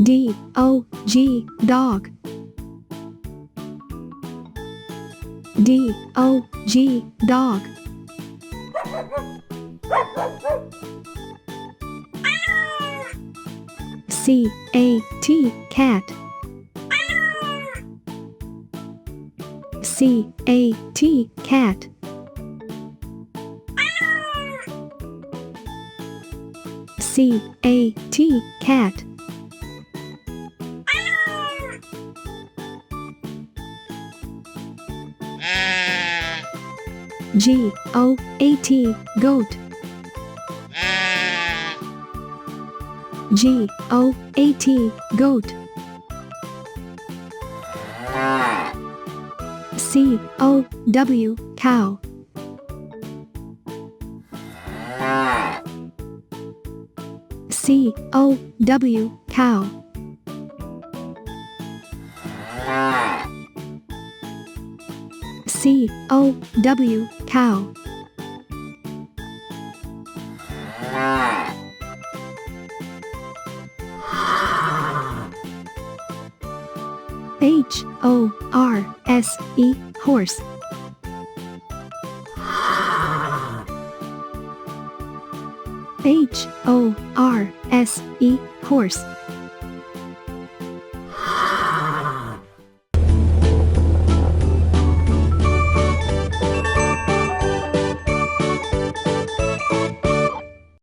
D-O-G, dog. D-O-G, dog. C-A-T, cat. C-A-T, cat. C-A-T, cat. G-O-A-T, goat. G-O-A-T, goat. C-O-W, cow. C-O-W, cow. C-O-W, cow. H-O-R-S-E, horse. H-O-R-S-E, horse.